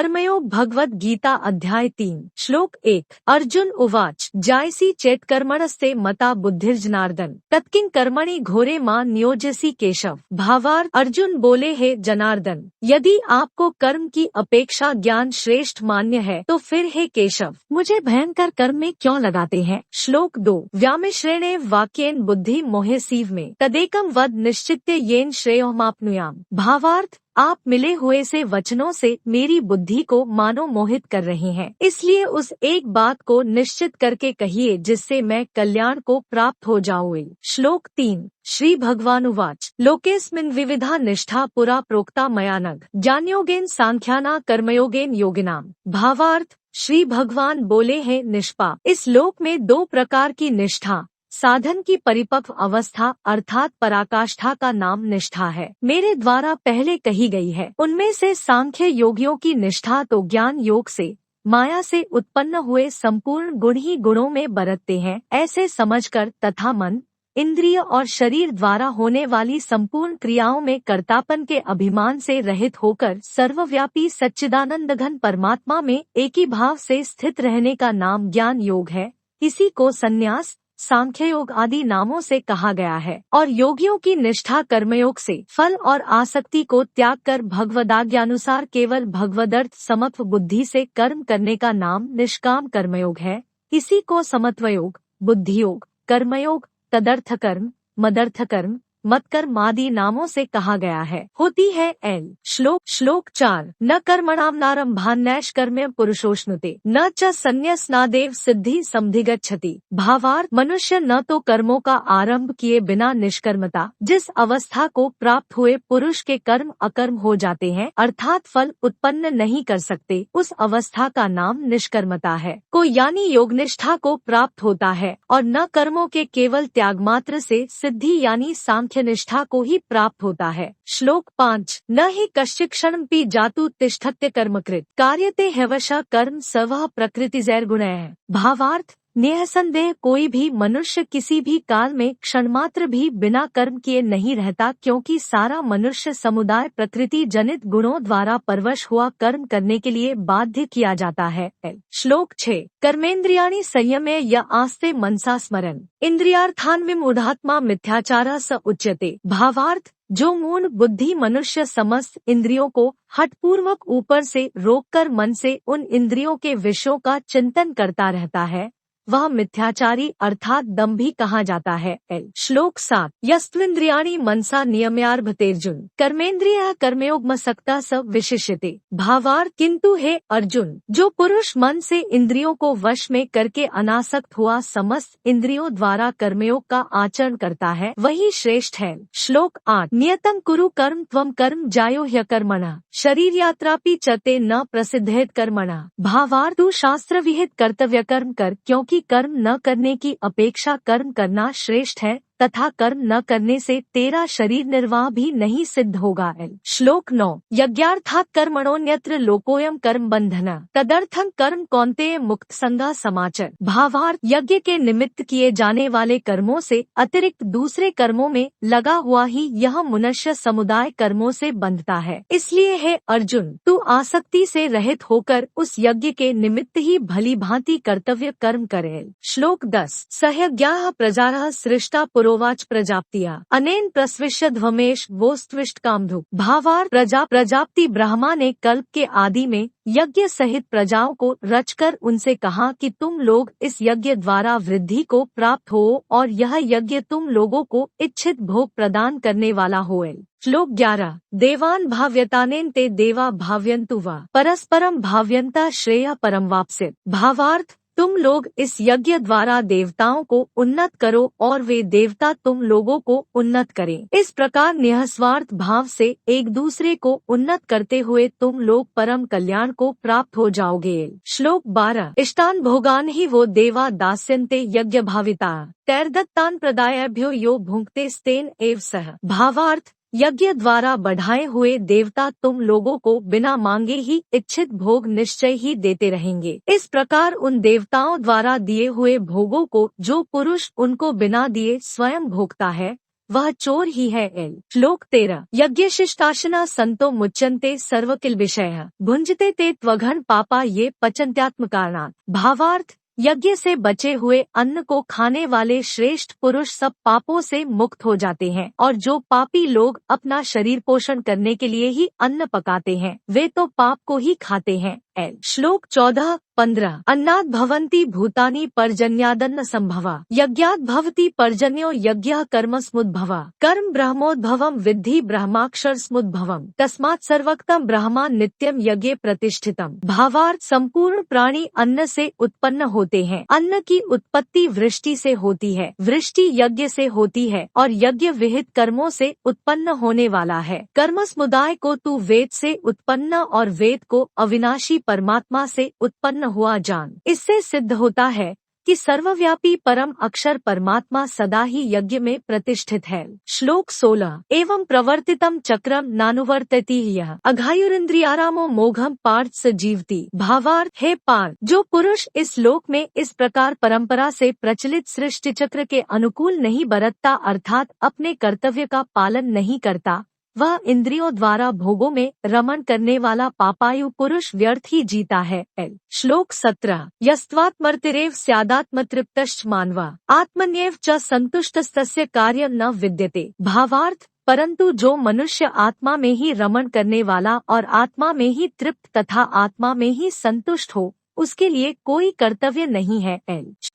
कर्मयोग भगवद गीता अध्याय 3 श्लोक 1 अर्जुन उवाच जायसी चेत् कर्मणस्ते मता बुद्धिर्जनार्दन तत्किं कर्मणि घोरे मां नियोजसी केशव। भावार्थ अर्जुन बोले हे जनार्दन, यदि आपको कर्म की अपेक्षा ज्ञान श्रेष्ठ मान्य है तो फिर हे केशव मुझे भयंकर कर्म में क्यों लगाते हैं। श्लोक 2 व्यामिश्रेणे वाक्येन बुद्धि मोहे सीव में तदेकम वद निश्चित्य येन श्रेयोमाप्नुयाम। भावार्थ आप मिले हुए से वचनों से मेरी बुद्धि को मानो मोहित कर रहे हैं, इसलिए उस एक बात को निश्चित करके कहिए जिससे मैं कल्याण को प्राप्त हो जाऊँ। श्लोक 3 श्री भगवानुवाच लोकेस्मिन् विविधा निष्ठा पुरा प्रोक्ता मया नघ ज्ञानयोगेन सांख्याना कर्मयोगेन योगिनाम। भावार्थ श्री भगवान बोले हैं निष्पा इस लोक में 2 प्रकार की निष्ठा साधन की परिपक्व अवस्था अर्थात पराकाष्ठा का नाम निष्ठा है, मेरे द्वारा पहले कही गई है। उनमें से सांख्य योगियों की निष्ठा तो ज्ञान योग से माया से उत्पन्न हुए संपूर्ण गुण ही गुणों में बरतते हैं ऐसे समझकर तथा मन इंद्रिय और शरीर द्वारा होने वाली संपूर्ण क्रियाओं में कर्तापन के अभिमान से रहित होकर सर्वव्यापी सच्चिदानंद घन परमात्मा में एक ही भाव से स्थित रहने का नाम ज्ञान योग है। इसी को संन्यास सांख्य योग आदि नामों से कहा गया है। और योगियों की निष्ठा कर्मयोग से फल और आसक्ति को त्याग कर भगवदाज्ञानुसार केवल भगवदर्थ समत्व बुद्धि से कर्म करने का नाम निष्काम कर्मयोग है। इसी को समत्वयोग, बुद्धियोग, कर्मयोग, तदर्थ कर्म, मदर्थ कर्म, मतकर्म आदि नामों से कहा गया है। होती है एल श्लोक 4 न कर्मणाम नारंभान्नैष कर्म्य पुरुषोष्णुते न च संन्यासनादेव सिद्धि समधिगच्छति। भावार्थ मनुष्य न तो कर्मों का आरंभ किए बिना निष्कर्मता जिस अवस्था को प्राप्त हुए पुरुष के कर्म अकर्म हो जाते हैं अर्थात फल उत्पन्न नहीं कर सकते, उस अवस्था का नाम निष्कर्मता है को यानी योगनिष्ठा को प्राप्त होता है। और न कर्मों के केवल त्याग मात्र से सिद्धि यानी निष्ठा को ही प्राप्त होता है। श्लोक 5 न ही कश्चित् क्षणमपि जातु तिष्ठत्य कर्मकृत् कार्यते ह्यवशः कर्म स्वः प्रकृतिजैर्गुणैः। भावार्थ निःसंदेह कोई भी मनुष्य किसी भी काल में क्षणमात्र भी बिना कर्म किए नहीं रहता, क्योंकि सारा मनुष्य समुदाय प्रकृति जनित गुणों द्वारा परवश हुआ कर्म करने के लिए बाध्य किया जाता है। श्लोक 6 कर्मेन्द्रियाणि संयम्य य आस्ते मनसा स्मरन् इंद्रियार्थान् विमूढ़ात्मा मिथ्याचारः स उच्यते। भावार्थ जो मूढ़ बुद्धि मनुष्य समस्त इंद्रियों को हठपूर्वक ऊपर से रोककर मन से उन इंद्रियों के विषयों का चिंतन करता रहता है वह मिथ्याचारी अर्थात दंभी कहा जाता है। श्लोक 7 यस्त्विन्द्रियाणि मनसा नियम्यार्भतेर्जुन कर्मेन्द्रियः कर्मयोगमसक्तः स विशिष्यते। भावार्थ किंतु हे अर्जुन जो पुरुष मन से इंद्रियों को वश में करके अनासक्त हुआ समस्त इंद्रियों द्वारा कर्मयोग का आचरण करता है वही श्रेष्ठ है। श्लोक 8 नियतं कुरु कर्म त्वं कर्म जायो ह्यकर्मणः शरीर यात्रापि चते न प्रसिद्धेत कर्मणः। भावार्थ तू शास्त्र विहित कर्तव्य कर्म कर, क्योंकि कर्म न करने की अपेक्षा कर्म करना श्रेष्ठ है तथा कर्म न करने से तेरा शरीर निर्वाह भी नहीं सिद्ध होगा। श्लोक 9 यज्ञार्थात् कर्मणोऽन्यत्र लोकोऽयं कर्म बंधनः तदर्थं कर्म कौन्तेय मुक्त संगा समाचर। भावार्थ यज्ञ के निमित्त किए जाने वाले कर्मों से अतिरिक्त दूसरे कर्मों में लगा हुआ ही यह मनुष्य समुदाय कर्मों से बंधता है। इसलिए हे अर्जुन तू आसक्ति से रहित होकर उस यज्ञ के निमित्त ही भली भांति कर्तव्य कर्म करे। श्लोक 10 सह्यज्ञाः प्रजाः सृष्टा पुरोवाच प्रजाप्तिया अनेन प्रस्विष्यध्वमेश वोस्त्विष्ट कामधुक्। भावार्थ प्रजापति ब्रह्मा ने कल्प के आदि में यज्ञ सहित प्रजाओं को रचकर उनसे कहा कि तुम लोग इस यज्ञ द्वारा वृद्धि को प्राप्त हो और यह यज्ञ तुम लोगों को इच्छित भोग प्रदान करने वाला होए। श्लोक 11 देवान भाव्यतानेन ते देवा भाव्यन्तु वा परस्परम भाव्यन्ता श्रेय परम वाप्स्यत्। भावार्थ तुम लोग इस यज्ञ द्वारा देवताओं को उन्नत करो और वे देवता तुम लोगों को उन्नत करें। इस प्रकार निःस्वार्थ भाव से एक दूसरे को उन्नत करते हुए तुम लोग परम कल्याण को प्राप्त हो जाओगे। श्लोक 12 इष्टान भोगान ही वो देवा दास्यन्ते यज्ञ भाविता तैर्दत्तान प्रदायभ्यो यो भुंक्ते स्तेन एव सह। भावार्थ यज्ञ द्वारा बढ़ाए हुए देवता तुम लोगों को बिना मांगे ही इच्छित भोग निश्चय ही देते रहेंगे। इस प्रकार उन देवताओं द्वारा दिए हुए भोगों को जो पुरुष उनको बिना दिए स्वयं भोगता है वह चोर ही है। श्लोक 13 यज्ञ शिष्टाशना संतो मुच्यन्ते सर्वकिल विषयः भुंजते ते त्वघन पापा ये पचन्त्यात्म कारणात्। भावार्थ यज्ञ से बचे हुए अन्न को खाने वाले श्रेष्ठ पुरुष सब पापों से मुक्त हो जाते हैं, और जो पापी लोग अपना शरीर पोषण करने के लिए ही अन्न पकाते हैं वे तो पाप को ही खाते हैं। श्लोक 14-15 अन्नात् भवन्ति भूतानि पर्जन्यादन्न संभवा यज्ञात् भवति पर्जन्यो यज्ञः कर्मसमुद्भवा कर्म ब्रह्मोद्भवम् विद्धि ब्रह्माक्षर समुद्भवम् तस्मात् सर्वक्तं ब्रह्मा नित्यं यज्ञे प्रतिष्ठितम्। भावार्थ संपूर्ण प्राणी अन्न से उत्पन्न होते हैं। अन्न की उत्पत्ति वृष्टि से होती है, वृष्टि यज्ञ से होती है और यज्ञ विहित कर्मों से उत्पन्न होने वाला है। कर्म समुदाय को तू वेद से उत्पन्न और वेद को अविनाशी परमात्मा से उत्पन्न हुआ जान। इससे सिद्ध होता है कि सर्वव्यापी परम अक्षर परमात्मा सदा ही यज्ञ में प्रतिष्ठित है। श्लोक 16 एवं प्रवर्तितम चक्रम नानुवर्तति यः अघायुरिन्द्रियारामो मोघम पार्थ स जीवति। भावार्थ हे पार्थ जो पुरुष इस लोक में इस प्रकार परंपरा से प्रचलित सृष्टि चक्र के अनुकूल नहीं बरतता अर्थात अपने कर्तव्य का पालन नहीं करता, वह इंद्रियों द्वारा भोगों में रमण करने वाला पापायु पुरुष व्यर्थ ही जीता है। श्लोक 17 यस्त्वात्मर्तिरेव स्यादात्मतृप्तश्च मानवा आत्मन्येव च संतुष्टस्तस्य कार्य न विद्यते। भावार्थ परंतु जो मनुष्य आत्मा में ही रमण करने वाला और आत्मा में ही तृप्त तथा आत्मा में ही संतुष्ट हो उसके लिए कोई कर्तव्य नहीं है।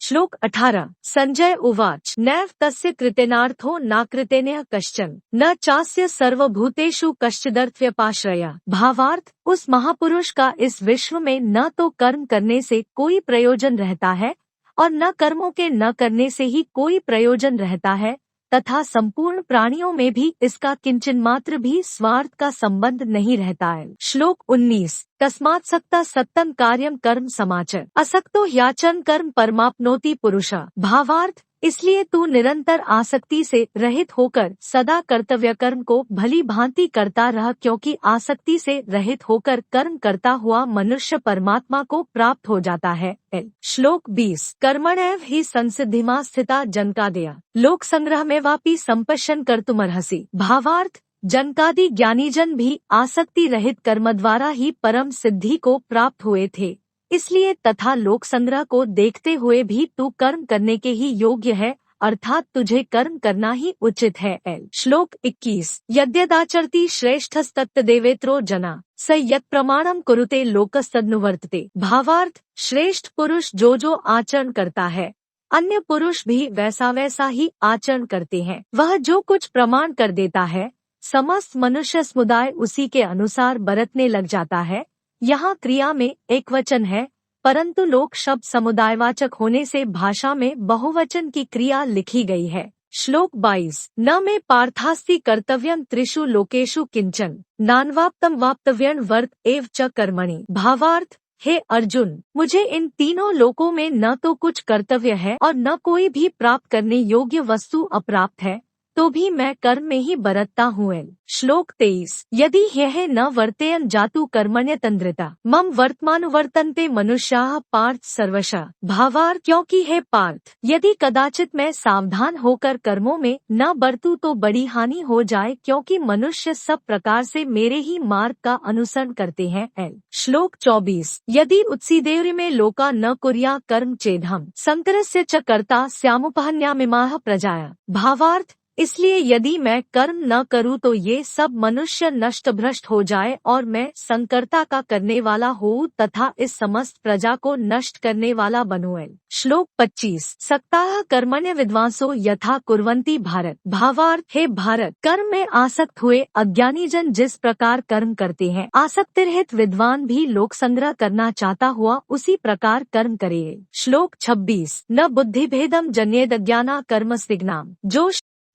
श्लोक 18 संजय उवाच नैव तस्य कृतेनार्थो नाकृतेनः कश्चन न चास्य सर्वभूतेषु कश्चिदर्थव्यपाश्रयः। भावार्थ उस महापुरुष का इस विश्व में न तो कर्म करने से कोई प्रयोजन रहता है और न कर्मों के न करने से ही कोई प्रयोजन रहता है तथा संपूर्ण प्राणियों में भी इसका किंचन मात्र भी स्वार्थ का संबंध नहीं रहता है। श्लोक 19 तस्मात् सक्ता सत्तम कार्यम कर्म समाचर असक्तो ह्याचन कर्म परमाप्नोति पुरुषः। भावार्थ इसलिए तू निरंतर आसक्ति से रहित होकर सदा कर्तव्य कर्म को भली भांति करता रह, क्योंकि आसक्ति से रहित होकर कर्म करता हुआ मनुष्य परमात्मा को प्राप्त हो जाता है। श्लोक 20 कर्मणैव हि संसिद्धिमा स्थिता जनकादय लोक संग्रह में वापी संपश्यन कर्तुमर्हसि। भावार्थ जनकादि ज्ञानीजन भी आसक्ति रहित कर्म द्वारा ही परम सिद्धि को प्राप्त हुए थे, इसलिए तथा लोक संग्रह को देखते हुए भी तू कर्म करने के ही योग्य है, अर्थात तुझे कर्म करना ही उचित है। श्लोक 21 यद्यदाचरति श्रेष्ठस्तत्तदेवेत्रो जना स यत् प्रमाणम कुरुते लोकस्तदनुवर्तते। भावार्थ श्रेष्ठ पुरुष जो आचरण करता है अन्य पुरुष भी वैसा वैसा ही आचरण करते हैं। वह जो कुछ प्रमाण कर देता है समस्त मनुष्य समुदाय उसी के अनुसार बरतने लग जाता है। यहाँ क्रिया में एक वचन है, परंतु लोक शब्द समुदायवाचक होने से भाषा में बहुवचन की क्रिया लिखी गई है। श्लोक 22 न मे पार्थास्ति कर्तव्यम त्रिषु लोकेषु किंचन नान्वाप्तम वाप्तव्यं वर्त एव च कर्मणि। भावार्थ हे अर्जुन मुझे इन तीनों लोकों में न तो कुछ कर्तव्य है और न कोई भी प्राप्त करने योग्य वस्तु अप्राप्त है, तो भी मैं कर्म में ही बरतता हूँ। श्लोक 23 यदि ह्यः न वर्तेयन् जातु कर्मण्यतन्द्रिता मम वर्तमानुवर्तन्ते मनुष्याः पार्थ सर्वशः। भावार्थ क्योंकि हे पार्थ यदि कदाचित मैं सावधान होकर कर्मों में न बरतूं तो बड़ी हानि हो जाए, क्योंकि मनुष्य सब प्रकार से मेरे ही मार्ग का अनुसरण करते हैं। श्लोक 24 यदि उत्सीदेव में लोका न कुर्या कर्म चेदहम संकरस्य च कर्ता स्यामुपहन्यामिमाः प्रजाया। भावार्थ इसलिए यदि मैं कर्म न करूं तो ये सब मनुष्य नष्ट भ्रष्ट हो जाए और मैं संकर्ता का करने वाला हूँ तथा इस समस्त प्रजा को नष्ट करने वाला बनूं। श्लोक 25 सक्ताः कर्मण्य विद्वांसो यथा कुर्वन्ति भारत। भावार्थ हे भारत कर्म में आसक्त हुए अज्ञानी जन जिस प्रकार कर्म करते हैं, आसक्तिरहित विद्वान भी लोक संग्रह करना चाहता हुआ उसी प्रकार कर्म करे। श्लोक 26 न बुद्धिभेदम जन्येदज्ञाना कर्मस्विघ्नाम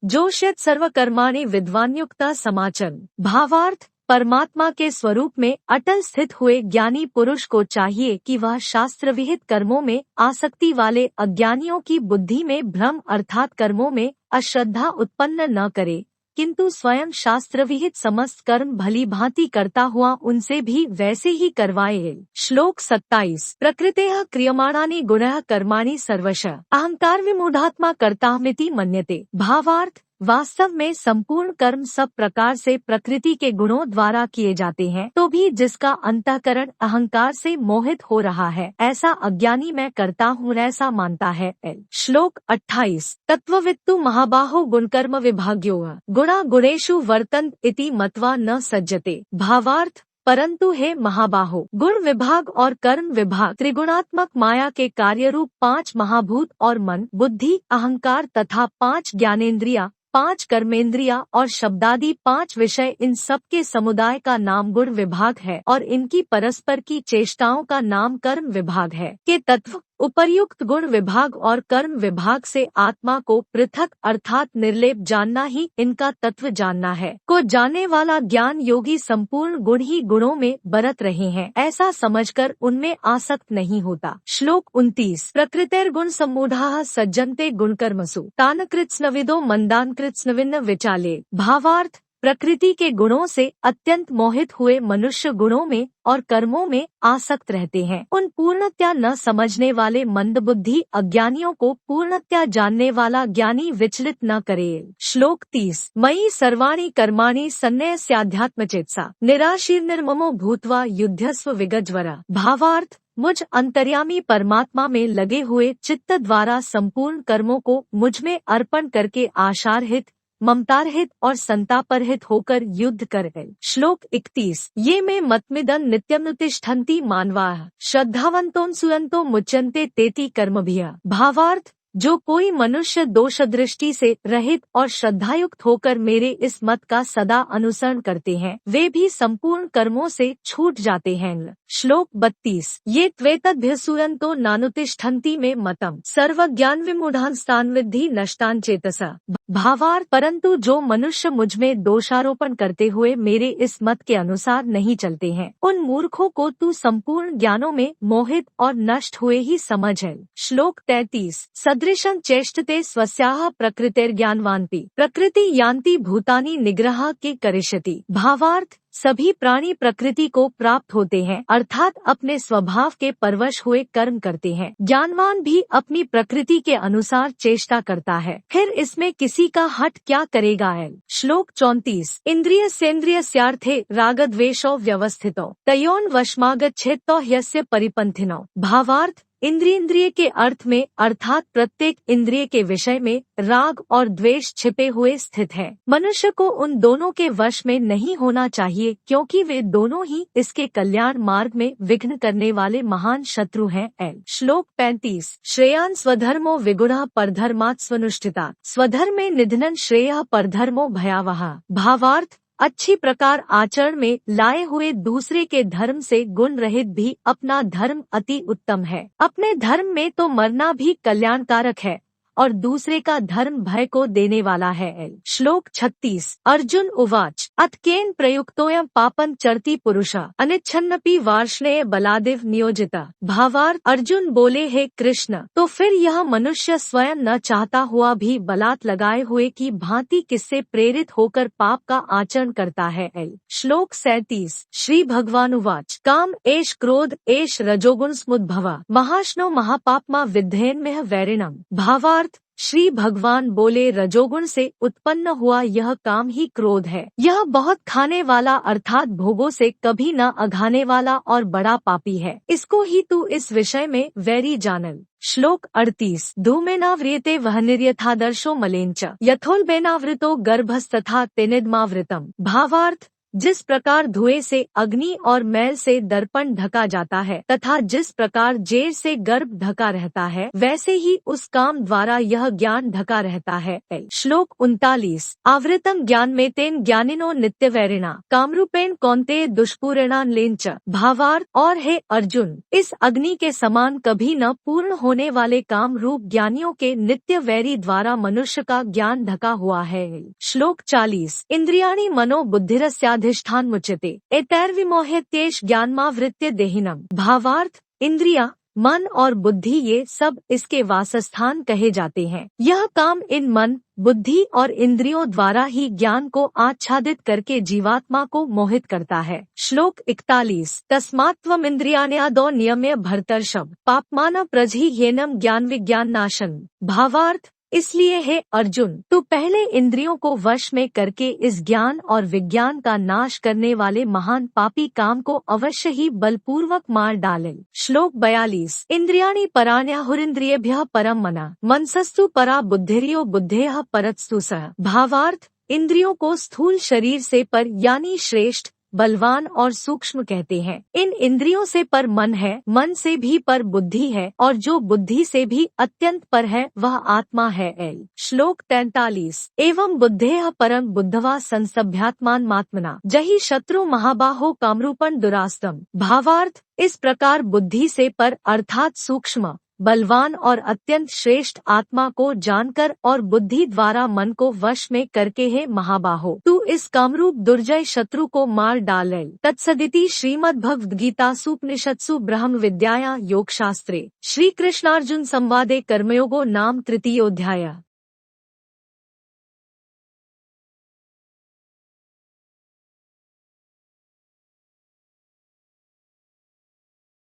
जोष्यत् सर्वकर्माणि विद्वान्युक्ता समाचन। भावार्थ परमात्मा के स्वरूप में अटल स्थित हुए ज्ञानी पुरुष को चाहिए कि वह शास्त्र विहित कर्मों में आसक्ति वाले अज्ञानियों की बुद्धि में भ्रम अर्थात कर्मों में अश्रद्धा उत्पन्न न करे, किंतु स्वयं शास्त्र विहित समस्त कर्म भली भांति करता हुआ उनसे भी वैसे ही करवाए। श्लोक 27 प्रकृतेः क्रियमाणानि गुणः कर्माणि सर्वशः अहंकार विमूढ़ात्मा कर्ताहमिति मन्यते। भावार्थ वास्तव में संपूर्ण कर्म सब प्रकार से प्रकृति के गुणों द्वारा किए जाते हैं, तो भी जिसका अंतःकरण अहंकार से मोहित हो रहा है, ऐसा अज्ञानी मैं करता हूँ ऐसा मानता है। श्लोक 28 तत्ववित्तु महाबाहो गुणकर्म विभाग्यो गुणा गुणेषु वर्तन्त इति मत्वा न सज्जते। भावार्थ परंतु हे महाबाहो, गुण विभाग और कर्म विभाग त्रिगुणात्मक माया के कार्य रूप 5 महाभूत और मन, बुद्धि, अहंकार तथा 5 ज्ञानेंद्रिया, 5 कर्मेंद्रिया और शब्दादि 5 विषय, इन सब के समुदाय का नाम गुण विभाग है और इनकी परस्पर की चेष्टाओं का नाम कर्म विभाग है। के तत्व उपर्युक्त गुण विभाग और कर्म विभाग से आत्मा को पृथक अर्थात निर्लेप जानना ही इनका तत्व जानना है। को जानने वाला ज्ञान योगी संपूर्ण गुण ही गुणों में बरत रहे हैं ऐसा समझकर उनमें आसक्त नहीं होता। श्लोक 29 प्रकृतिर्गुण सम्मूढ़ाः सज्जन्ते गुणकर्मसु तान् कृत्स्नविदो मंदान् कृत्स्नविन्न विचाले। भावार्थ प्रकृति के गुणों से अत्यंत मोहित हुए मनुष्य गुणों में और कर्मों में आसक्त रहते हैं। उन पूर्णतया न समझने वाले मंदबुद्धि अज्ञानियों को पूर्णतया जानने वाला ज्ञानी विचलित न करे। श्लोक 30 मयि सर्वाणि कर्माणि सन्न्यस्याध्यात्मचेतसा निराशीर्निर्ममो भूत्वा युध्यस्व विगज्वरा। भावार्थ मुझ अंतर्यामी परमात्मा में लगे हुए चित्त द्वारा संपूर्ण कर्मों को मुझ में अर्पण करके आशारहित, ममतारहित और संतापरहित होकर युद्ध कर गए। श्लोक 31 ये में मतमिदं नित्यमुत्तिष्ठन्ति मानवाः श्रद्धावन्तों सुयन्तो मुच्यन्ते तेति कर्मभिः। भावार्थ जो कोई मनुष्य दोष दृष्टि से रहित और श्रद्धायुक्त होकर मेरे इस मत का सदा अनुसरण करते हैं, वे भी संपूर्ण कर्मों से छूट जाते हैं। श्लोक 32 ये त्वेतद्भ्यसूयन्तो नानुतिष्ठन्ति में मतम सर्वज्ञान विमूढ़ांस्तान् विद्धि नष्टान् चेतसा। भावार्थ परंतु जो मनुष्य मुझ में दोषारोपण करते हुए मेरे इस मत के अनुसार नहीं चलते हैं, उन मूर्खों को तू संपूर्ण ज्ञानों में मोहित और नष्ट हुए ही समझ है। श्लोक 33 सदृशं चेष्टते स्वस्याः प्रकृतिर्ज्ञानवानपि प्रकृति यान्ति भूतानि निग्रह के करिष्यति। भावार्थ सभी प्राणी प्रकृति को प्राप्त होते हैं अर्थात अपने स्वभाव के परवश हुए कर्म करते हैं। ज्ञानवान भी अपनी प्रकृति के अनुसार चेष्टा करता है, फिर इसमें किसी का हट क्या करेगा। श्लोक 34 इंद्रियस्येन्द्रियस्यार्थे रागद्वेषौ व्यवस्थितौ तयोन वशमागच्छेत्तो ह्यस्य परिपन्थिनौ। भावार्थ इंद्रिय के अर्थ में अर्थात प्रत्येक इंद्रिय के विषय में राग और द्वेष छिपे हुए स्थित है। मनुष्य को उन दोनों के वश में नहीं होना चाहिए क्योंकि वे दोनों ही इसके कल्याण मार्ग में विघ्न करने वाले महान शत्रु हैं। श्लोक 35 श्रेयान् स्वधर्मो विगुणः परधर्मात् स्वनुष्ठितात् स्वधर्मे निधनं श्रेयः परधर्मो भयावह। भावार्थ अच्छी प्रकार आचरण में लाए हुए दूसरे के धर्म से गुण रहित भी अपना धर्म अति उत्तम है। अपने धर्म में तो मरना भी कल्याणकारक है और दूसरे का धर्म भय को देने वाला है। श्लोक 36 अर्जुन उवाच अथ केन प्रयुक्तोऽयं पापं चरति पुरुषः अनिच्छन्नपि वार्ष्णेय बलादिव नियोजितः। भावार्थ अर्जुन बोले हे कृष्ण, तो फिर यह मनुष्य स्वयं न चाहता हुआ भी बलात् लगाए हुए की भांति किससे प्रेरित होकर पाप का आचरण करता है। श्लोक 37 श्री भगवान उवाच काम एष क्रोध एष रजोगुण समुद्भवः महाश्नो महापाप्मा विद्धेन्मेह वैरिणम्। भावार्थ श्री भगवान बोले रजोगुण से उत्पन्न हुआ यह काम ही क्रोध है। यह बहुत खाने वाला अर्थात भोगों से कभी न अघाने वाला और बड़ा पापी है। इसको ही तू इस विषय में वैरी जानल। श्लोक 38 धूमेनाव्रियते वह निर्यथादर्शो मलेंच यथोल्बेनावृतो गर्भस्तथा तेनेद्मावृतम्। भावार्थ जिस प्रकार धुएं से अग्नि और मैल से दर्पण ढका जाता है तथा जिस प्रकार जेर से गर्भ ढका रहता है, वैसे ही उस काम द्वारा यह ज्ञान ढका रहता है। श्लोक 39 आवृतम ज्ञान में तेन ज्ञानिनो नित्य वैरिणा कामरूपेण कौन्तेय दुष्पूरेणान लेंच। भावार्थ और हे अर्जुन, इस अग्नि के समान कभी न पूर्ण होने वाले काम रूप ज्ञानियों के नित्य वैरी द्वारा मनुष्य का ज्ञान ढका हुआ है। श्लोक 40 इंद्रियाणि मनो बुद्धिरस्या अधिष्ठान मुच्यते एतैर्विमोह्यत्येष ज्ञानमावृत्य देहिनम्। भावार्थ इंद्रिया, मन और बुद्धि ये सब इसके वासस्थान कहे जाते हैं। यह काम इन मन, बुद्धि और इंद्रियों द्वारा ही ज्ञान को आच्छादित करके जीवात्मा को मोहित करता है। श्लोक 41 तस्मात्त्वम् इंद्रियाण्यादौ नियम्य भर्तर्षभ पाप्मानः प्रजहि ह्येनं ज्ञान विज्ञान नाशन। भावार्थ इसलिए हे अर्जुन, तू पहले इंद्रियों को वश में करके इस ज्ञान और विज्ञान का नाश करने वाले महान पापी काम को अवश्य ही बलपूर्वक मार डाले। श्लोक 42 इंद्रियाणि पराण्याहुरिन्द्रियेभ्यः परम मना मनसस्तु परा बुद्धिर्यो बुद्धेः परस्तु सः। भावार्थ, इंद्रियों को स्थूल शरीर से पर यानी श्रेष्ठ, बलवान और सूक्ष्म कहते हैं। इन इंद्रियों से पर मन है, मन से भी पर बुद्धि है, और जो बुद्धि से भी अत्यंत पर है वह आत्मा है। श्लोक 43 एवं बुद्धेः परम बुद्धवा संसभ्यात्मात्मना जहि शत्रु महाबाहो कामरूपण दुरास्तम। भावार्थ, इस प्रकार बुद्धि से पर अर्थात सूक्ष्म, बलवान और अत्यंत श्रेष्ठ आत्मा को जानकर और बुद्धि द्वारा मन को वश में करके हे महाबाहो, तू इस कामरूप दुर्जय शत्रु को मार डाले। तत्सदिति श्रीमद्भगवद्गीतासूपनिषत्सु ब्रह्म विद्यायां योगशास्त्रे श्री कृष्णार्जुन संवादे कर्मयोगो नाम तृतीयोऽध्यायः।